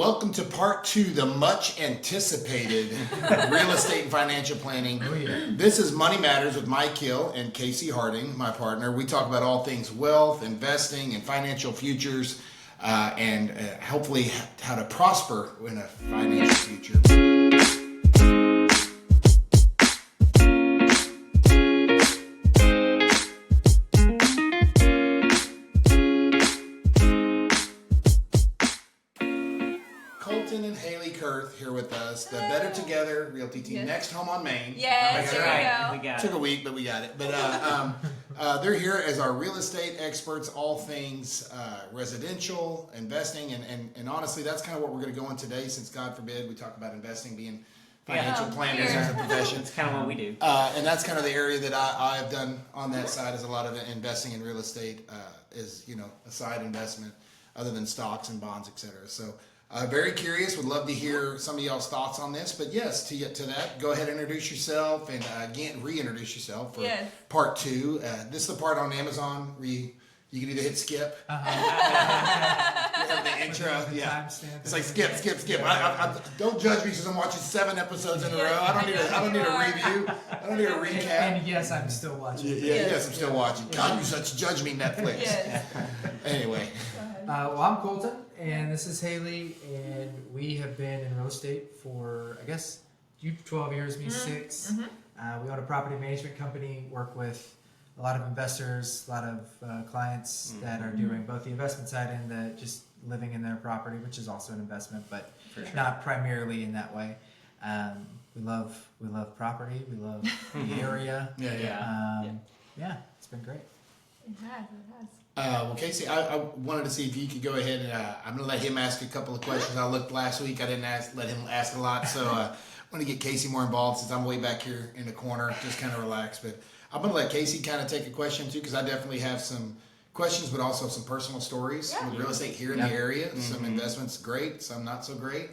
Welcome to part 2, the much anticipated real estate and financial planning. Oh, yeah. This is Money Matters with Mike Hill and Casey Harding, my partner. We talk about all things wealth, investing, and financial futures, and hopefully how to prosper in a financial future. Colton and Haley Kurth here with us, the Better Together Realty Team. Yes. Next home on Main. Yes, That's there right. we go. We got Took it. a week, but we got it. But they're here as our real estate experts, all things residential, investing, and honestly, that's kind of what we're going to go on today, since God forbid we talk about investing being financial Yeah. planners as a profession. It's kind of what we do. And that's kind of the area that I have done on that side, is a lot of investing in real estate is, a side investment other than stocks and bonds, et cetera. So very curious, would love to hear some of y'all's thoughts on this. But yes, to that, go ahead and introduce yourself, and again, reintroduce yourself for Yes. part 2. This is the part on Amazon where you can either hit skip. You have the intro. Yeah. It's like skip. I don't judge me because I'm watching 7 episodes in a row. I don't need a review. I don't need a recap. And yes, I'm still watching. Yes, I'm still watching. God, you such judge me, Netflix. Yes. Anyway, Well, I'm Colton, and this is Haley, and we have been in real estate for, I guess, you 12 years, me 6. We own a property management company, work with a lot of investors, a lot of clients that are doing both the investment side and the just living in their property, which is also an investment, but For sure. not primarily in that way. We love property, we love the area. Yeah, it's been great. It has. well, Casey, I wanted to see if you could go ahead and I'm going to let him ask a couple of questions. I looked last week. I didn't let him ask a lot, so I want to get Casey more involved since I'm way back here in the corner, just kind of relax. But I'm going to let Casey kind of take a question too, because I definitely have some questions, but also some personal stories with real estate here in the area. Some investments great, some not so great.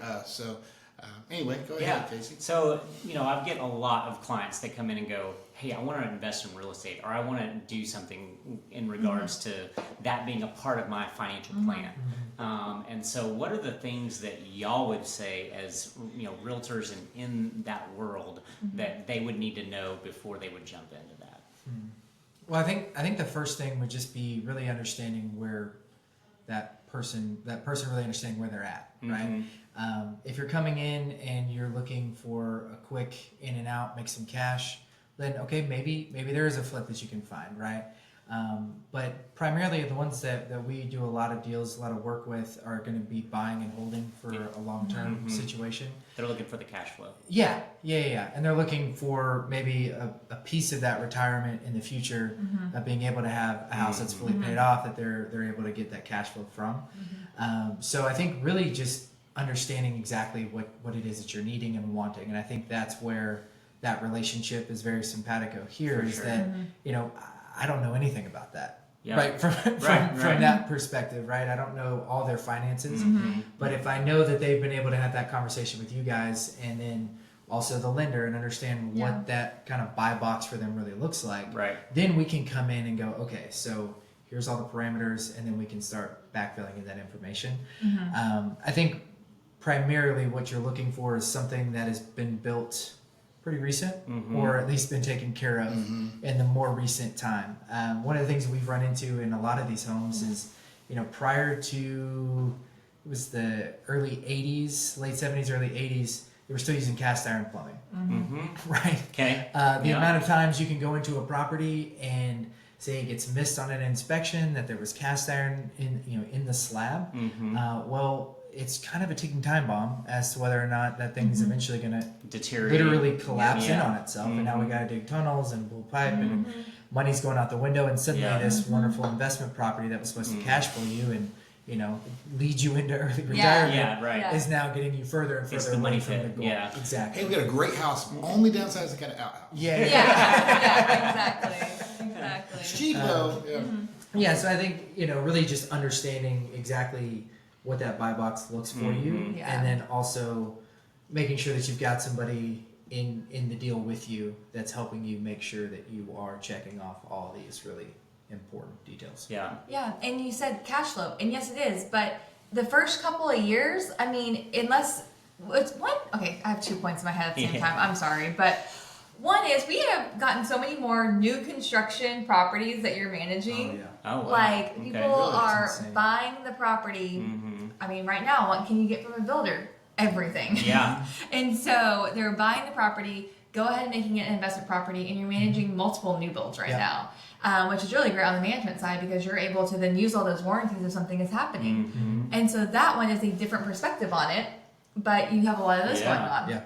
Anyway, go ahead, Casey. So, I get a lot of clients that come in and go, hey, I want to invest in real estate, or I want to do something in regards to that being a part of my financial plan. And so what are the things that y'all would say as, realtors in that world that they would need to know before they would jump into that? Well, I think the first thing would just be really understanding where that person really understanding where they're at, right? If you're coming in and you're looking for a quick in and out, make some cash, then okay, maybe there is a flip that you can find, right? But primarily the ones that we do a lot of deals, a lot of work with, are going to be buying and holding for a long-term situation. They're looking for the cash flow. Yeah. And they're looking for maybe a piece of that retirement in the future, being able to have a house that's fully paid off, that they're able to get that cash flow from. So I think really just understanding exactly what it is that you're needing and wanting. And I think that's where that relationship is very simpatico here, For is sure. that, I don't know anything about that. Yeah. Right, from Right. that perspective, right? I don't know all their finances, but if I know that they've been able to have that conversation with you guys, and then also the lender, and understand what that kind of buy box for them really looks like, Right. then we can come in and go, okay, so here's all the parameters, and then we can start backfilling in that information. I think primarily what you're looking for is something that has been built pretty recent, or at least been taken care of in the more recent time. One of the things we've run into in a lot of these homes is, prior to, it was the early 80s, late 70s, early 80s, they were still using cast iron plumbing, right? Okay. The amount of times you can go into a property and say it gets missed on an inspection that there was cast iron in the slab. Well, it's kind of a ticking time bomb as to whether or not that thing's eventually going to Deteriorate. literally collapse in Yeah. on itself. And now we got to dig tunnels and pull pipe, and money's going out the window. And suddenly this wonderful investment property that was supposed to cash flow you and lead you into early retirement Yeah, right. Yeah. is now getting you further and It's further the away money from the pit, goal. yeah. Exactly. Hey, we got a great house. Only downside is it got an outhouse. Yeah. Exactly. It's cheap though. Yeah, so I think, really just understanding exactly what that buy box looks for you, Yeah. and then also making sure that you've got somebody in the deal with you that's helping you make sure that you are checking off all these really important details. Yeah. Yeah, and you said cash flow, and yes, it is. But the first couple of years, I mean, unless it's one. Okay, I have 2 points in my head at the same time. I'm sorry, but one is we have gotten so many more new construction properties that you're managing. Oh, wow. Like Okay. people Really? are That's insane. buying the property. Mhm. I mean, right now, what can you get from a builder? Everything. Yeah. And so they're buying the property, go ahead and making it an investment property, and you're managing multiple new builds right Yeah. now, which is really great on the management side because you're able to then use all those warranties if something is happening. Mhm. And so that one is a different perspective on it, but you have a lot of this Yeah. going on, Yeah.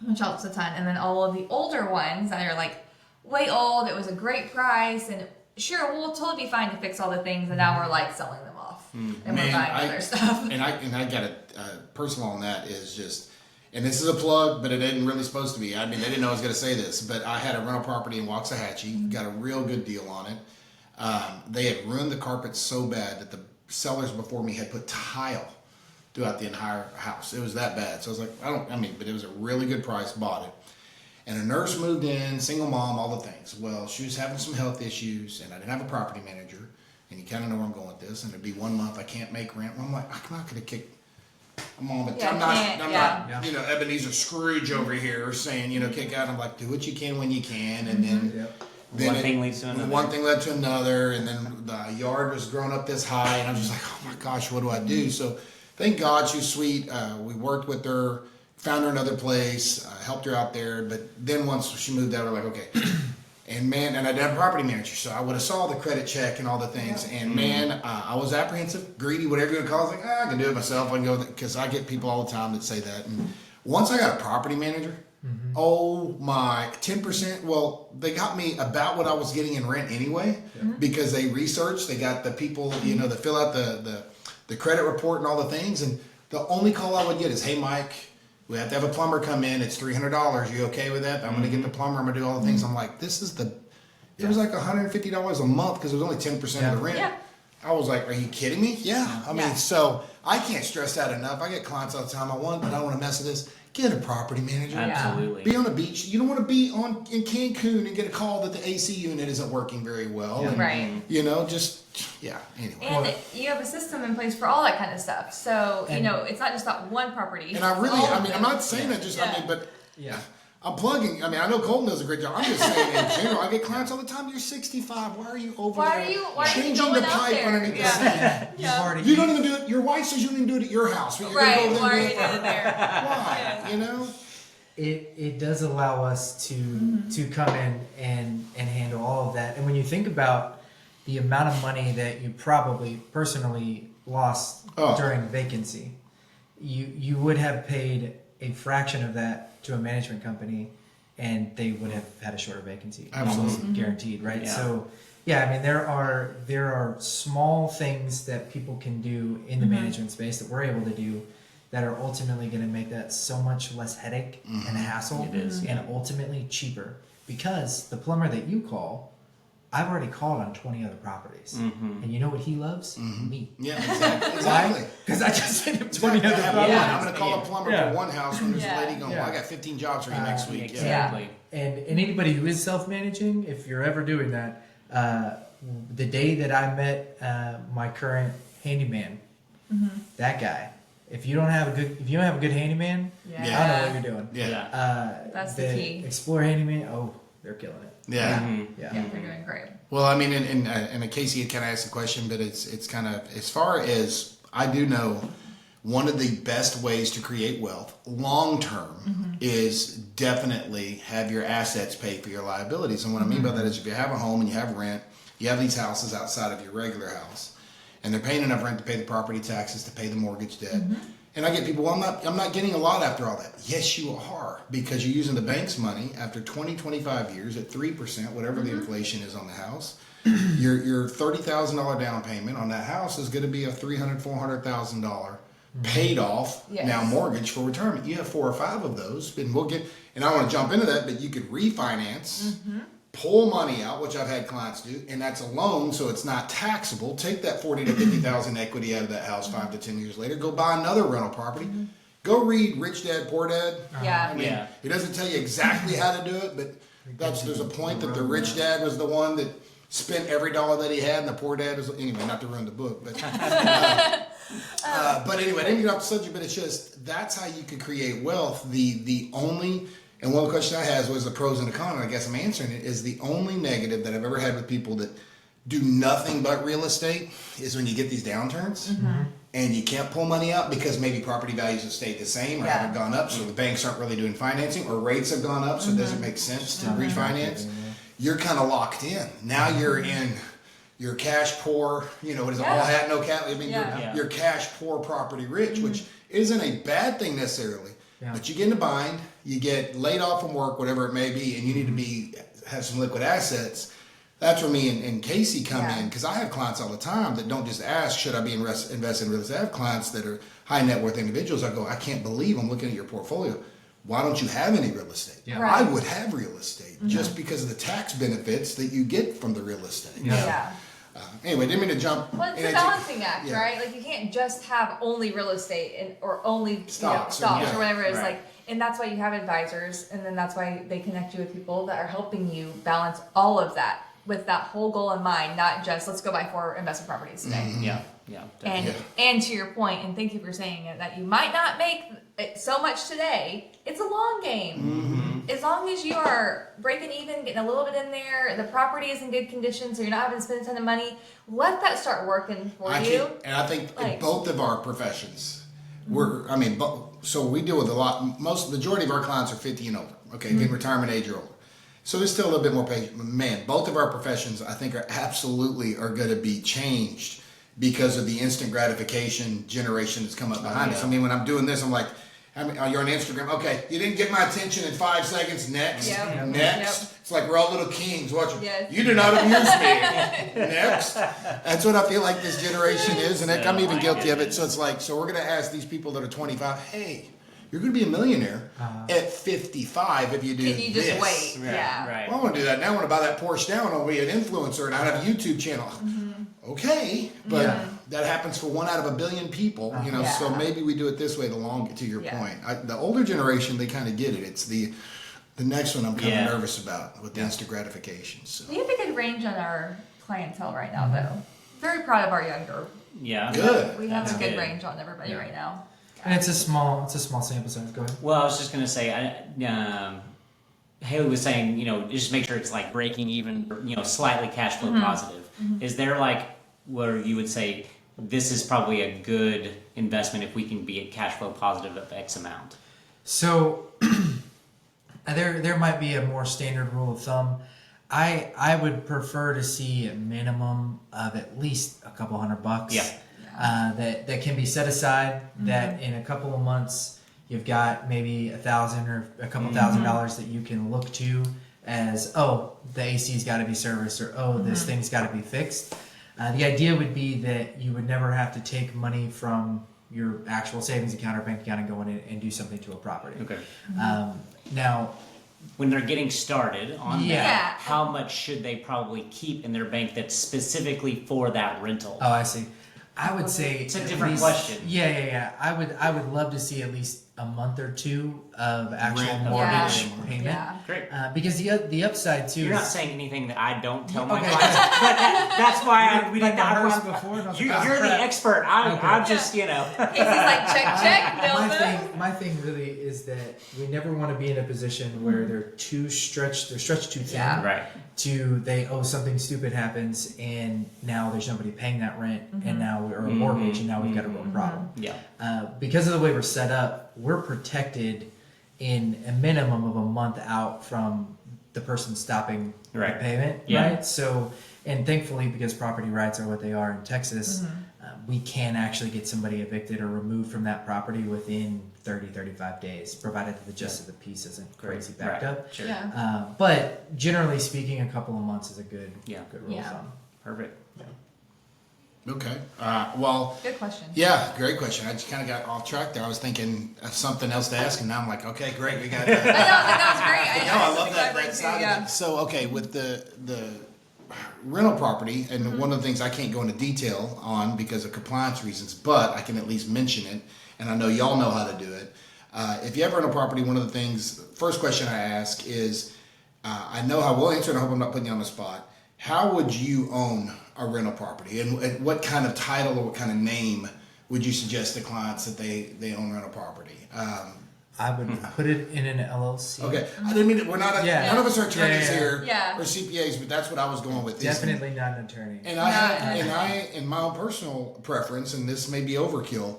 which helps a ton. And then all of the older ones that are like way old, it was a great price, and sure, we'll totally be fine to fix all the things, and now we're like selling them off and we're Man, buying other stuff. And I got a personal on that is just, and this is a plug, but it isn't really supposed to be. I mean, they didn't know I was going to say this, but I had a rental property in Waxahachie, got a real good deal on it. They had ruined the carpet so bad that the sellers before me had put tile throughout the entire house. It was that bad. So I was like, but it was a really good price, bought it. And a nurse moved in, single mom, all the things. Well, she was having some health issues, and I didn't have a property manager. And you kind of know where I'm going with this. And it'd be 1 month I can't make rent. And I'm like, I'm not going to kick. I'm Yeah, I'm yeah. not, Ebenezer Scrooge over here saying, kick out. I'm like, do what you can when you can, and then. Yep. Then One thing leads to another. One thing led to another, and then the yard was growing up this high, and I'm just like, oh my gosh, what do I do? So, thank God she's sweet. We worked with her, found her another place, helped her out there. But then once she moved out, we're like, okay. And man, and I did have a property manager, so I would have saw the credit check and all the things. And man, I was apprehensive, greedy, whatever you would call it. I was like, I can do it myself. I can go because I get people all the time that say that. And once I got a property manager. Oh my, 10%. Well, they got me about what I was getting in rent anyway, because they researched. They got the people, that fill out the credit report and all the things. And the only call I would get is, "Hey, Mike, we have to have a plumber come in. It's $300. You okay with that? I'm going to get the plumber. I'm going to do all the things." I'm like, this is it was like $150 a month because it was only 10% of the rent. Yeah. I was like, are you kidding me? Yeah. I mean, Yeah. so I can't stress that enough. I get clients all the time. But I don't want to mess with this. Get a property manager. Absolutely. Be on the beach. You don't want to be in Cancun and get a call that the AC unit isn't working very well. Yeah. And, Right. Anyway. And you have a system in place for all that kind of stuff. So, And- it's not just that one property. And I really, All of I'm them. not saying that just, Yeah. but Yeah. I'm plugging. I mean, I know Colton does a great job. I'm just saying in general, I get clients all the time. You're 65. Why are you over Why there are you changing going the out pipe there? underneath Yeah. the sink? You've already. You don't even do it. Your wife says you don't even do it at your house. But you're Right. gonna go Why over are there you and do it doing for it there? Why? You know? It does allow us to come in and handle all of that. And when you think about the amount of money that you probably personally lost Oh. during vacancy, you would have paid a fraction of that to a management company, and they would have had a shorter vacancy. Absolutely. Almost guaranteed, right? Yeah. So yeah, I mean there are small things that people can do in the management space that we're able to do that are ultimately going to make that so much less headache and hassle, It is, and ultimately cheaper. Because the plumber that you call, I've already called on 20 other properties, and you know what he loves? Me. Yeah, exactly. Because I just sent him 20 other Yeah, properties. I'm going to call a plumber Yeah. for one house when there's Yeah. a lady going, Yeah. well, I got 15 jobs for you next week. Yeah. Exactly. And anybody who is self-managing, if you're ever doing that, the day that I met my current handyman, that guy, if you don't have a good handyman, Yeah. I don't know what you're doing. Yeah. That's the key. Explorer handyman, oh, they're killing it. Yeah. Yeah. Yeah, they're doing great. Well, I mean, and Casey had kind of asked the question, but it's kind of, as far as I do know, one of the best ways to create wealth long term is definitely have your assets pay for your liabilities. And what I mean by that is if you have a home and you have rent, you have these houses outside of your regular house, and they're paying enough rent to pay the property taxes, to pay the mortgage debt. And I get people, well, I'm not getting a lot after all that. Yes, you are, because you're using the bank's money after 20, 25 years at 3%, whatever the inflation is on the house. Your $30,000 down payment on that house is going to be a $300,000, $400,000 paid off Yes. now mortgage for retirement. You have 4 or 5 of those, and I don't want to jump into that, but you could refinance, pull money out, which I've had clients do, and that's a loan, so it's not taxable. Take that 40 to 50,000 equity out of that house 5 to 10 years later. Go buy another rental property. Go read Rich Dad Poor Dad. Yeah. I mean, Yeah. it doesn't tell you exactly how to do it, but there's a point that the rich dad was the one that spent every dollar that he had, and the poor dad was, anyway, not to ruin the book, but But anyway, I didn't get off the subject, but it's just that's how you can create wealth. The only and one question I had was the pros and the cons, and I guess I'm answering it, is the only negative that I've ever had with people that do nothing but real estate is when you get these downturns and you can't pull money out because maybe property values have stayed the same or haven't gone up, so the banks aren't really doing financing, or rates have gone up, so it doesn't make sense to refinance. You're kind of locked in. Now you're in your cash poor, what is it, all hat, no cap? I mean, you're cash poor, property rich, which isn't a bad thing necessarily. Yeah. But you get in a bind, you get laid off from work, whatever it may be, and you need to have some liquid assets. That's where me and Casey come in, because I have clients all the time that don't just ask, should I be invest in real estate? I have clients that are high net worth individuals. I go, I can't believe I'm looking at your portfolio. Why don't you have any real estate? Yeah. Right. I would have real estate just because of the tax benefits that you get from the real estate. Anyway, didn't mean to jump. Well, it's a balancing act, right? Like you can't just have only real estate or only stocks or whatever it is. Like, and that's why you have advisors, and then that's why they connect you with people that are helping you balance all of that with that whole goal in mind, not just let's go buy 4 investment properties today. And to your point, and thank you for saying it, that you might not make it so much today. It's a long game. As long as you are breaking even, getting a little bit in there, the property is in good condition, so you're not having to spend a ton of money. Let that start working for you. And I think in both of our professions, so we deal with a lot. Majority of our clients are 50 and older. Okay, in retirement age or older. So there's still a little bit more patient. Man, both of our professions, I think, are going to be changed because of the instant gratification generation that's come up behind us. I mean, when I'm doing this, I'm like, you're on Instagram. Okay, you didn't get my attention in 5 seconds. Next. Next. It's like we're all little kings watching. Yes. You do not abuse me. Next. That's what I feel like this generation is, and I'm even guilty of it. So it's like, so we're going to ask these people that are 25, hey, you're going to be a millionaire at 55 if you do this. Can you just wait? Right. Well, I want to do that now. I want to buy that Porsche now, and I'll be an influencer, and I have a YouTube channel. Okay, but that happens for 1 out of a billion people, so maybe we do it this way to your point. The older generation, they kind of get it. It's the next one I'm kind of nervous about with the instant gratification. So. We have a good range on our clientele right now, though. Very proud of our younger. Yeah. Good. We have a good range on everybody right now. And it's a small sample size. Go ahead. Well, I was just going to say, Haley was saying, just make sure it's like breaking even, slightly cash flow positive. Is there where you would say this is probably a good investment if we can be at cash flow positive of X amount? So there might be a more standard rule of thumb. I would prefer to see a minimum of at least a couple $100. Yeah. That can be set aside, that in a couple of months you've got maybe $1,000 or a couple $1,000 that you can look to as, the AC's got to be serviced, or this thing's got to be fixed. The idea would be that you would never have to take money from your actual savings account or bank account and go in and do something to a property. Okay. Now, when they're getting started on that, how much should they probably keep in their bank that's specifically for that rental? Oh, I see. I would say it's a different question. Yeah. I would love to see at least a month or 2 of actual mortgage payment. Yeah. Great. Because the upside too. You're not saying anything that I don't tell my clients, but that's why we didn't have this before. You're the expert. I'm just He's like check. My thing really is that we never want to be in a position where they're stretched too thin. Yeah. Right. Something stupid happens and now there's nobody paying that rent and now or a mortgage and now we've got a real problem. Yeah. Because of the way we're set up, we're protected in a minimum of a month out from the person stopping the payment. Yeah. Right. So, and thankfully, because property rights are what they are in Texas, we can actually get somebody evicted or removed from that property within 30-35 days, provided that the gist of the piece isn't crazy backed up. Sure. Yeah. But generally speaking, a couple of months is a good rule of thumb. Perfect. Yeah. Okay. Good question. Yeah, great question. I just kind of got off track there. I was thinking of something else to ask, and now I'm like, okay, great. We got that. That was great. I love that side of it. So, okay, with the rental property, and one of the things I can't go into detail on because of compliance reasons, but I can at least mention it, and I know y'all know how to do it. If you have rental property, one of the things, first question I ask is, I know how we'll answer, and I hope I'm not putting you on the spot. How would you own a rental property, and what kind of title or what kind of name would you suggest to clients that they own rental property? I would put it in an LLC. Okay, I didn't mean we're not. Yeah. None of us are attorneys here Yeah. or CPAs, but that's what I was going with. Is- Definitely not an attorney. And in my own personal preference, and this may be overkill,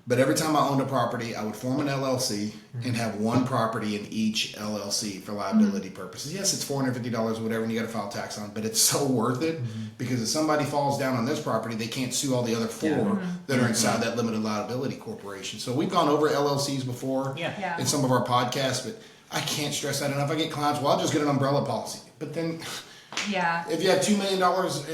but every time I owned a property, I would form an LLC and have one property in each LLC for liability purposes. Yes, it's $450 or whatever, and you got to file tax on it, but it's so worth it because if somebody falls down on this property, they can't sue all the other four that are inside that limited liability corporation. So we've gone over LLCs before Yeah. in some of our podcasts, but I can't stress that enough. I get clients, well, I'll just get an umbrella policy, but then. Yeah. If you have $2 million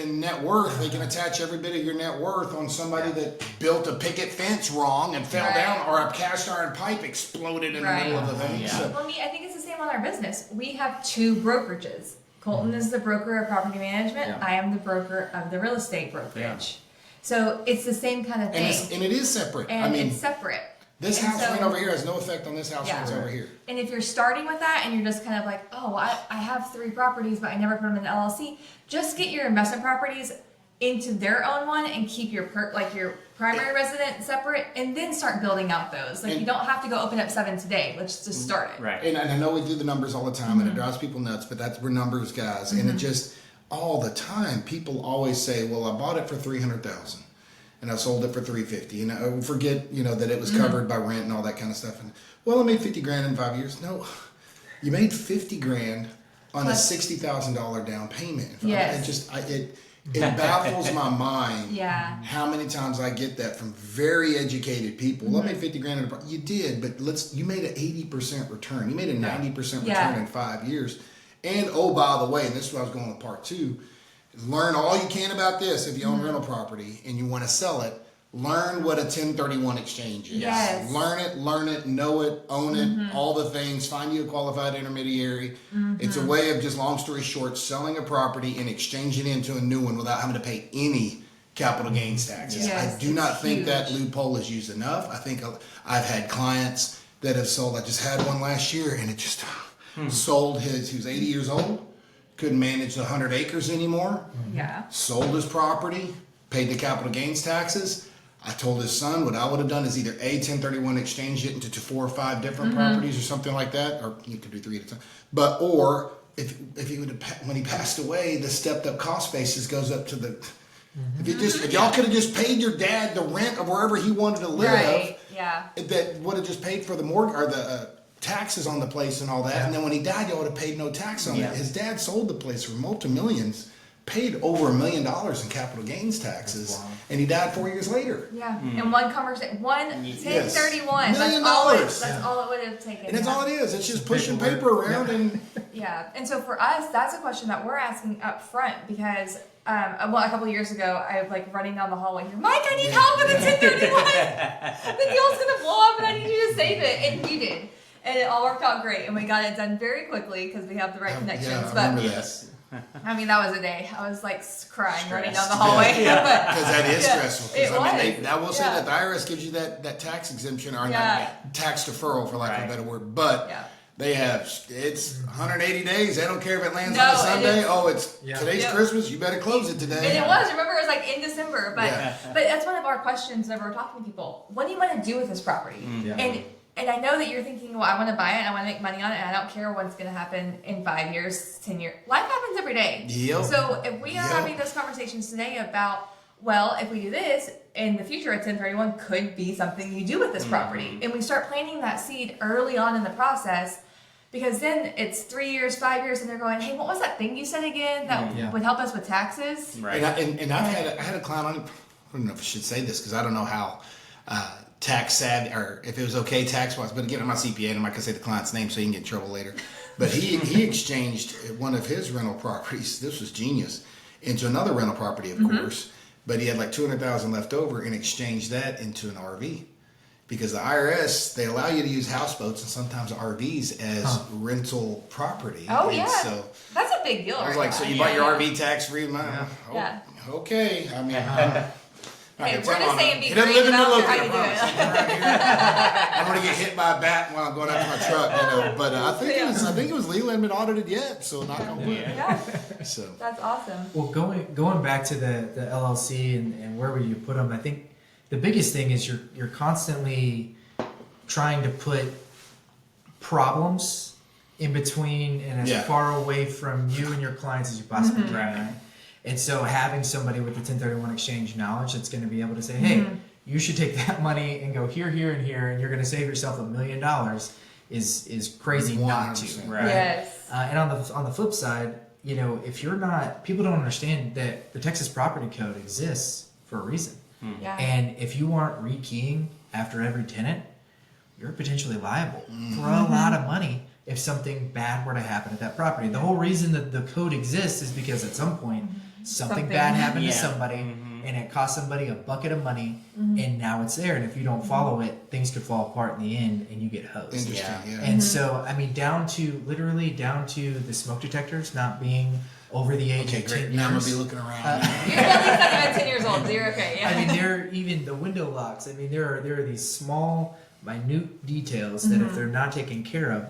in net worth, they can attach every bit of your net worth on somebody that built a picket fence wrong and fell Right. down, or a cast iron pipe exploded in the middle of the thing. Yeah. So, Well, I think it's the same on our business. We have two brokerages. Colton is the broker of property management. Yeah. I am the broker of the real estate brokerage. So it's the same kind of thing. and it is separate. And I mean, it's separate. this and house so- rent over here has no effect on this house Yeah. rent over here. And if you're starting with that and you're just kind of like, oh, I have 3 properties, but I never put them in the LLC, just get your investment properties into their own one and keep your your primary resident separate, and then start building out those. Like, And- you don't have to go open up 7 today. Let's just start it. Right. And I know we do the numbers all the time, and it drives people nuts, but we're numbers guys. And it just, all the time, people always say, well, I bought it for $300,000. And I sold it for $350, and I forget, that it was covered by rent and all that kind of stuff. And well, I made $50,000 in 5 years. No, you made $50,000 on Plus- a $60,000 down payment. Yes. It baffles my mind. Yeah. How many times I get that from very educated people? Well, I made $50,000 in a you did, but you made an 80% return. You made a 90% Yeah. return in 5 years. And oh, by the way, and this is what I was going with part 2. Learn all you can about this if you own rental property and you want to sell it. Learn what a 1031 exchange is. Yes. Learn it, know it, own it, all the things. Find you a qualified intermediary. It's a way of, just long story short, selling a property and exchanging it into a new one without having to pay any capital gains taxes. Yes, I do not it's think huge. that loophole is used enough. I think I've had clients that have sold. I just had one last year, and it just sold he was 80 years old, couldn't manage the 100 acres anymore, Yeah. sold his property, paid the capital gains taxes. I told his son what I would have done is either 1031 exchange it into 4 or 5 different properties or something like that, or you could do 3 at a time. But or if he would have, when he passed away, the stepped up cost basis goes up to the. If y'all could have just paid your dad the rent of wherever he wanted to live, Right. Yeah. that would have just paid for the mortgage or the taxes on the place and all that. And then when he died, y'all would have paid no tax on Yeah. it. His dad sold the place for multi-millions, paid over $1 million in capital gains taxes, Wow. and he died 4 years later. Yeah. And one conversation, one Yes. 1031. $1 million. That's all it would have taken. And that's all it is. It's just pushing paperwork. paper around and Yeah, and so for us, that's a question that we're asking up front because, a couple of years ago, I was running down the hallway here, Mike, I need help with the 1031. The deal's gonna blow up, and I need you to save it, and you did, and it all worked out great, and we got it done very quickly because we have the right connections. yeah, I but remember Yes. I mean, that was a day. I was crying running down the Stressed. hallway. because that is Yeah, stressful. it 'Cause, I mean, was. I will say Yeah. that the IRS gives you that tax exemption or Yeah. that tax deferral, for lack of Right. a better word, but. Yeah. They have, it's 180 days. They don't care if it lands No, on a it Sunday. is- Oh, it's Yeah. today's Yeah. Christmas. You better close it today. And it was. Remember, it was in December. But Yeah. but that's one of our questions whenever we're talking to people. What do you want to do with this property? Yeah. And I know that you're thinking, well, I want to buy it. I want to make money on it, and I don't care what's going to happen in 5 years, 10 years. Life happens every day. Yep. So if we are Yep. having those conversations today about, well, if we do this in the future, a 1031 could be something you do with this property, and we start planting that seed early on in the process. Because then it's 3 years, 5 years, and they're going, "Hey, what was that thing you said again that Yeah. would help us with taxes?" Right. And I had a client on. I don't know if I should say this because I don't know how tax savvy or if it was okay tax wise. But again, I'm not CPA, and I'm not gonna say the client's name so he can get in trouble later. But he exchanged one of his rental properties. This was genius into another rental property, of course. But he had $200,000 left over and exchanged that into an RV. Because the IRS, they allow you to use houseboats and sometimes RVs as rental property. Oh, And yeah. So That's a big deal. I was right like, so now. you bought your RV tax free? Yeah. Okay. I mean, Hey, we're just saying be he doesn't live in creative Midlothian, about how I you do promise. it. He's around here. I'm gonna get hit by a bat while I'm going out to my truck, But I think it was legal and been audited yet, so not on wood. Yeah, So that's awesome. Well, going back to the LLC and where would you put them? I think the biggest thing is you're constantly trying to put problems in between and as Yeah. far away from you and your clients as you possibly can. Right. Right? And so having somebody with the 1031 exchange knowledge that's going to be able to say, hey, you should take that money and go here, here, and here, and you're going to save yourself $1 million is crazy not to. 100%. Right. Yes. And on the flip side, you know, if you're not, people don't understand that the Texas Property Code exists for a reason. Yeah. And if you aren't rekeying after every tenant, you're potentially liable for a lot of money if something bad were to happen at that property. The whole reason that the code exists is because at some point something bad happened to Yeah. somebody and it cost somebody a bucket of money and now it's there. And if you don't follow it, things could fall apart in the end and you get hosed. Interesting. Yeah. Yeah. And so, I mean, literally down to the smoke detectors not being over the age Okay, of great. 10 Now I'm years. gonna be looking around. You're at least not even 10 years old, so you're okay. Yeah. I mean, there even the window locks. I mean, there are these small, minute details that if they're not taken care of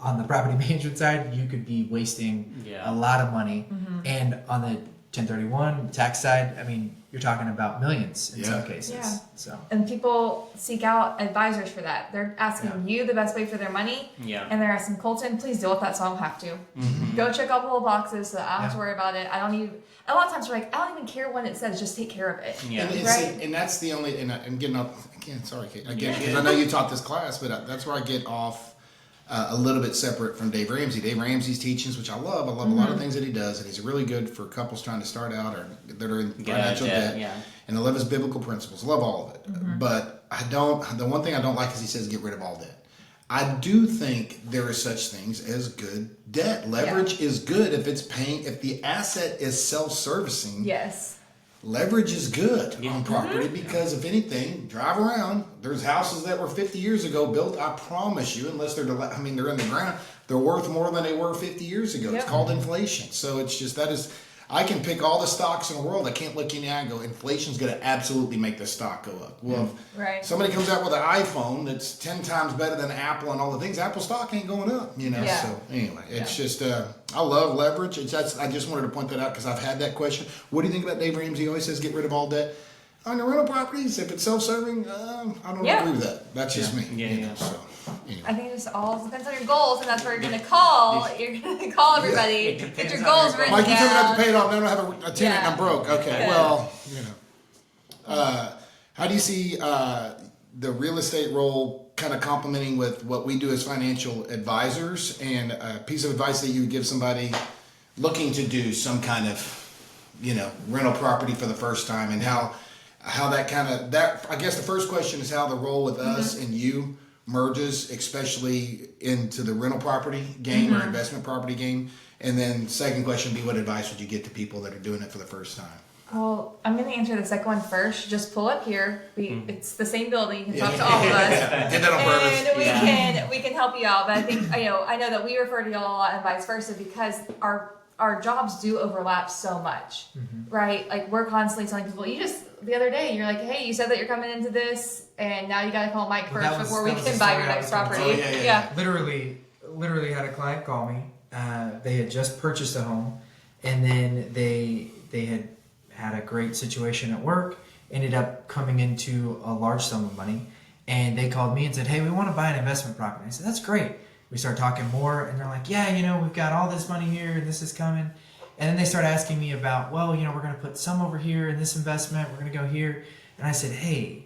on the property management side, you could be wasting Yeah. a lot of money. And on the 1031 tax side, I mean, you're talking about millions in some Yeah. cases. Yeah. So And people seek out advisors for that. They're asking you the best way for their money. Yeah. And they're asking Colton, please deal with that so I don't have to. Go check a couple of boxes so that I don't have to Yeah. worry about it. I don't need. A lot of times we're like, I don't even care what it says, just take care of it. Yeah. And, Right. and that's the only, and I'm getting off again. Sorry, Kate. Again, Yeah. because I know you taught this class, but that's where I get off a little bit separate from Dave Ramsey. Dave Ramsey's teachings, which I love. I love a lot of things that he does, and he's really good for couples trying to start out or that are in Get out of financial debt, debt. yeah. And I love his biblical principles. Love all of it. But I don't. The one thing I don't like is he says get rid of all debt. I do think there are such things as good debt. Leverage is good if it's paying. If the asset is self-servicing. Yes. Leverage is good on property because if anything, drive around. There's houses that were 50 years ago built. I promise you, unless they're they're in the ground, they're worth more than they were 50 years ago. Yep. It's called inflation. So it's just that is. I can pick all the stocks in the world. I can't look in the eye and go, inflation's going to absolutely make the stock go up. Well, if Right. somebody comes out with an iPhone that's 10 times better than Apple and all the things, Apple stock ain't going up, you know. Yeah. So anyway, it's just I love leverage. I just wanted to point that out because I've had that question. What do you think about Dave Ramsey? He always says get rid of all debt. On the rental properties, if it's self-serving, I don't Yeah. agree with that. That's just me. Yeah, you know, yeah. So anyway. I think it just all depends on your goals, and that's where you're gonna call. You're gonna call everybody. It Get depends your on goals your written Mike, you told me not down. to pay it off. Now I don't have a tenant and I'm Yeah. broke. Okay, Yeah. well, you know. How do you see the real estate role kind of complementing with what we do as financial advisors, and a piece of advice that you would give somebody looking to do some kind of, rental property for the first time, and how that I guess the first question is how the role with us and you merges, especially into the rental property game or investment property game. And then second question would be, what advice would you get to people that are doing it for the first time? Well, I'm gonna answer the second one first. Just pull up here. It's the same building. You can talk to all of us. Did that on purpose. And we can help you out. But I think I know that we refer to y'all a lot and vice versa because our jobs do overlap so much, right? Like we're constantly telling people. The other day you're like, hey, you said that you're coming into this, and now you got to call Mike Well, first that was- before that we was can the buy story your I next was gonna property. tell. Yeah. literally had a client call me. They had just purchased a home, and then they had a great situation at work. Ended up coming into a large sum of money, and they called me and said, "Hey, we want to buy an investment property." I said, "That's great." We start talking more, and they're like, "Yeah, we've got all this money here, and this is coming." And then they start asking me about, well, we're going to put some over here in this investment. We're going to go here, and I said, "Hey,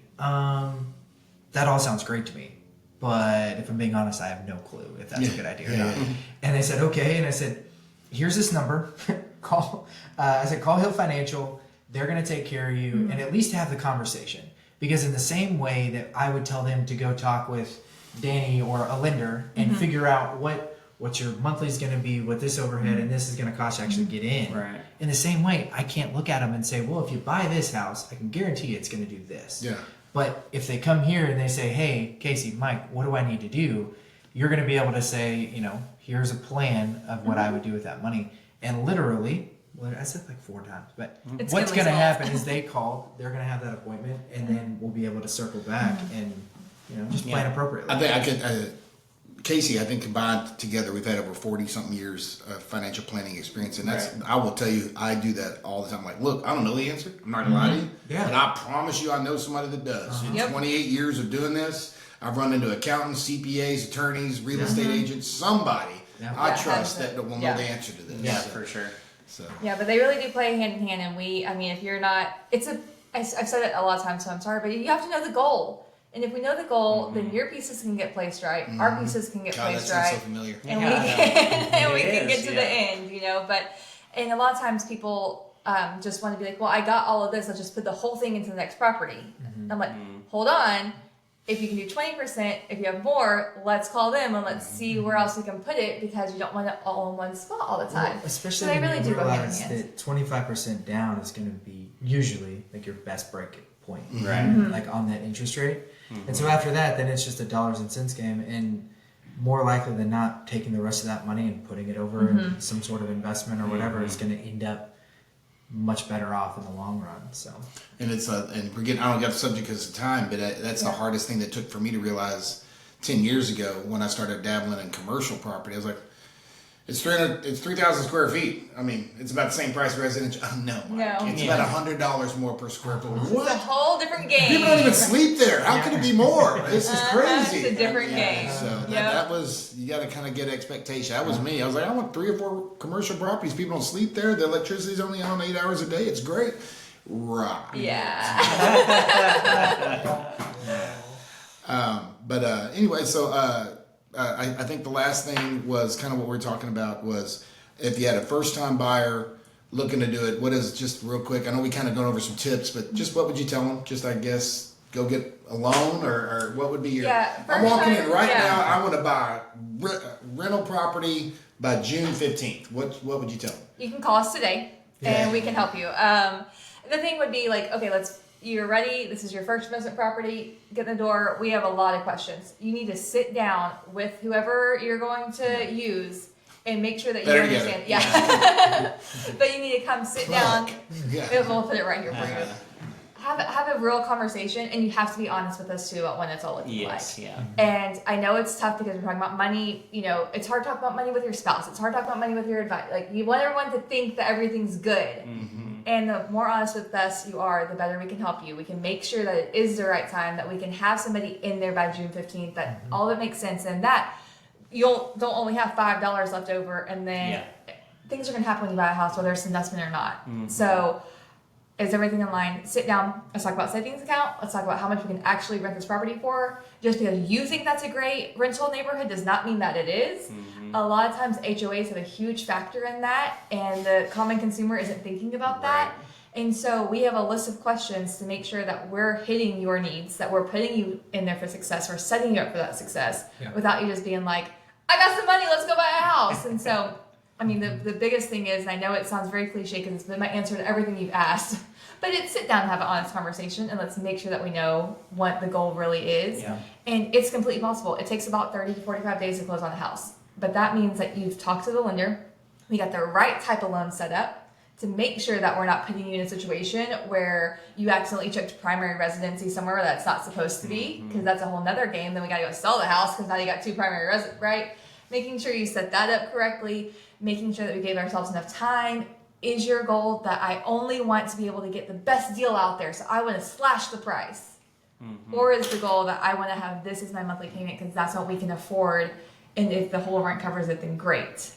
that all sounds great to me, but if I'm being honest, I have no clue if that's a good idea or not." And they said, "Okay," and I said, "Here's this number. Call." I said, "Call Hill Financial. They're going to take care of you, and at least have the conversation." Because in the same way that I would tell them to go talk with Danny or a lender and figure out what your monthly is going to be, what this overhead and this is going to cost to actually get in. Right. In the same way, I can't look at them and say, well, if you buy this house, I can guarantee it's going to do this. Yeah. But if they come here and they say, hey, Casey, Mike, what do I need to do? You're going to be able to say, here's a plan of what I would do with that money. And literally, well, I said like 4 times, but It's what's gonna going to resolve. happen is they call, they're going to have that appointment, and then we'll be able to circle back and just plan appropriately. I think I could. Casey, I think combined together, we've had over 40 something years of financial planning experience. And that's, Right. I will tell you, I do that all the time. Like, look, I don't know the answer. I'm not going to lie to you. Yeah. But I promise you, I know somebody that does. In Yep. 28 years of doing this, I've run into accountants, CPAs, attorneys, real estate agents, somebody Yeah. I Yeah, trust has it. that will know Yeah. the answer to this. Yeah, So- for sure. So. Yeah, but they really do play hand in hand, and I mean, if you're not, I've said it a lot of times, so I'm sorry, but you have to know the goal. And if we know the goal, then your pieces can get placed right, our pieces can get God, that placed sounds right, so familiar. and Yeah. we can, and we It can get is, to yeah. the end, you know. But and a lot of times people just want to be like, well, I got all of this, let's just put the whole thing into the next property. I'm like, hold on. If you can do 20%, if you have more, let's call them and let's see where else we can put it, because you don't want it all in one spot all the time. Well, especially So they when really you do go hand in realize hand. that 25% down is going to be usually like your best break point, Right. like on that interest rate. And so after that, then it's just a dollars and cents game, and more likely than not, taking the rest of that money and putting it over in some sort of investment or whatever is going to end up much better off in the long run. So And it's and we're getting, I don't get the subject because of time, but that's the Yeah. hardest thing that took for me to realize 10 years ago when I started dabbling in commercial property. I was like, it's 3,000 square feet. I mean, it's about the same price residential. Oh, no, Mike. No. It's Yeah. about $100 more per square foot. It's a What? whole different game. People don't even sleep there. How could it be more? This is crazy. It's a different game. So Yep. that was, you got to kind of get expectation. That was me. I was like, I want 3 or 4 commercial properties. People don't sleep there. The electricity's only on 8 hours a day. It's great. Right. Yeah. Anyway, so I think the last thing was kind of what we were talking about was if you had a first time buyer looking to do it, what is, just real quick, I know we kind of gone over some tips, but just what would you tell them? Just, I guess, go get a loan, or what would be your, Yeah, I'm first walking time, in right yeah. now, I want to buy rental property by June 15th. What would you tell them? You can call us today, Yeah. and we can help you. The thing would be like, okay, you're ready. This is your first investment property. Get in the door. We have a lot of questions. You need to sit down with whoever you're going to use and make sure that you Better understand. together. Yeah. But you need to come sit down. Yeah. We'll put it right here for you. Have a real conversation, and you have to be honest with us too about when it's all looking Yes, like. yeah. And I know it's tough because we're talking about money. You know, it's hard to talk about money with your spouse. It's hard to talk about money with your advice. Like, you want everyone to think that everything's good. Mm-hmm. And the more honest with us you are, the better we can help you. We can make sure that it is the right time, that we can have somebody in there by June 15th, that all of it makes sense, and that don't only have $5 left over, and then things are going to happen when you buy a house, whether it's investment or not. So, is everything in line? Sit down. Let's talk about savings account. Let's talk about how much we can actually rent this property for. Just because you think that's a great rental neighborhood does not mean that it is. A lot of times HOAs have a huge factor in that, and the common consumer isn't thinking about that. And so we have a list of questions to make sure that we're hitting your needs, that we're putting you in there for success, we're setting you up for that success, without you just being like, I got some money, let's go buy a house. And so, I mean, the biggest thing is, and I know it sounds very cliche because it's been my answer to everything you've asked, but it's sit down and have an honest conversation, and let's make sure that we know what the goal really is. Yeah. And it's completely possible. It takes about 30 to 45 days to close on a house. But that means that you've talked to the lender, we got the right type of loan set up to make sure that we're not putting you in a situation where you accidentally checked primary residency somewhere where that's not supposed to be, because that's a whole nother game. Then we got to go sell the house because now you got 2 primary residents, right? Making sure you set that up correctly, making sure that we gave ourselves enough time. Is your goal that I only want to be able to get the best deal out there, so I want to slash the price? Or is the goal that I want to have this as my monthly payment because that's what we can afford, and if the whole rent covers it, then great.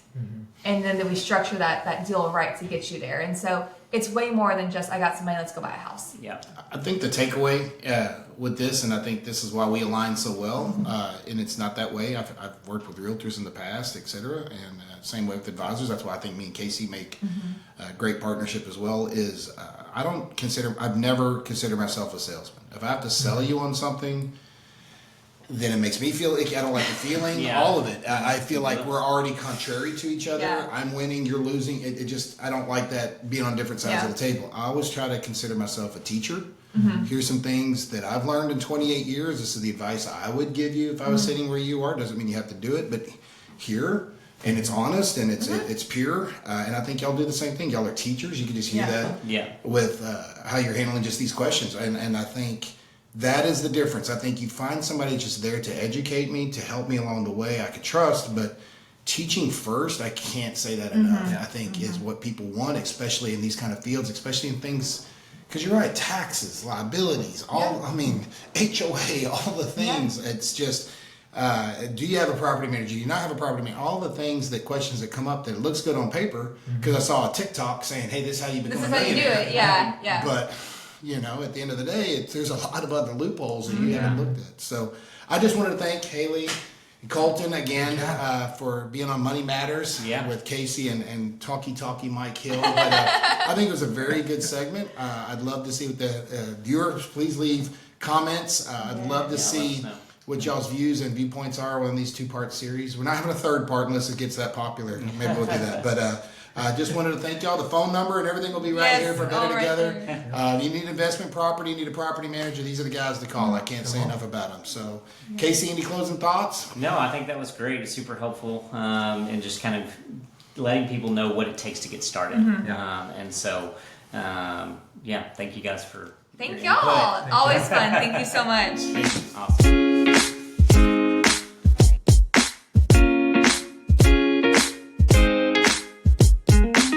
And then we structure that deal right to get you there. And so it's way more than just, I got some money, let's go buy a house. Yeah. I think the takeaway with this, and I think this is why we align so well, and it's not that way. I've worked with realtors in the past, et cetera, and same way with advisors. That's why I think me and Casey make a great partnership as well. Is I've never considered myself a salesman. If I have to sell you on something, then it makes me feel icky. I don't like the feeling. Yeah. All of it. I feel like we're already contrary to each other. Yeah. I'm winning, you're losing. It just, I don't like that, being on different sides Yeah. of the table. I always try to consider myself a teacher. Here's some things that I've learned in 28 years. This is the advice I would give you if I was sitting where you are. Doesn't mean you have to do it, but here, and it's honest and it's pure. And I think y'all do the same thing. Y'all are teachers. You can just hear Yeah. that Yeah. with how you're handling just these questions. And I think that is the difference. I think you find somebody just there to educate me, to help me along the way I could trust, but teaching first, I can't say that enough. I think is what people want, especially in these kind of fields, especially in things, because you're right, taxes, liabilities, all, I mean, HOA, all the things. It's just, do you have a property manager? Do you not have a property manager? All the things, questions that come up that looks good on paper, because I saw a TikTok saying, hey, this is how you become This a is how you do millionaire. it. Yeah. But, you know, at the end of the day, there's a lot of other loopholes that you haven't looked at. So I just wanted to thank Haley and Colton again for being on Money Matters with Casey and Talkie Mike Hill. But I think it was a very good segment. I'd love to see what the viewers, please leave comments. I'd love to see what y'all's views and viewpoints are on these 2-part series. We're not having a 3rd part unless it gets that popular. Maybe we'll do that. But I just wanted to thank y'all. The phone number and everything will be right here for Better Together. You need investment property, you need a property manager. These are the guys to call. I can't say enough about them. So, Casey, any closing thoughts? No, I think that was great. It's super helpful, and just kind of letting people know what it takes to get started. And so, thank you guys for Thank your input. y'all. Always fun. Thank you so much. Awesome.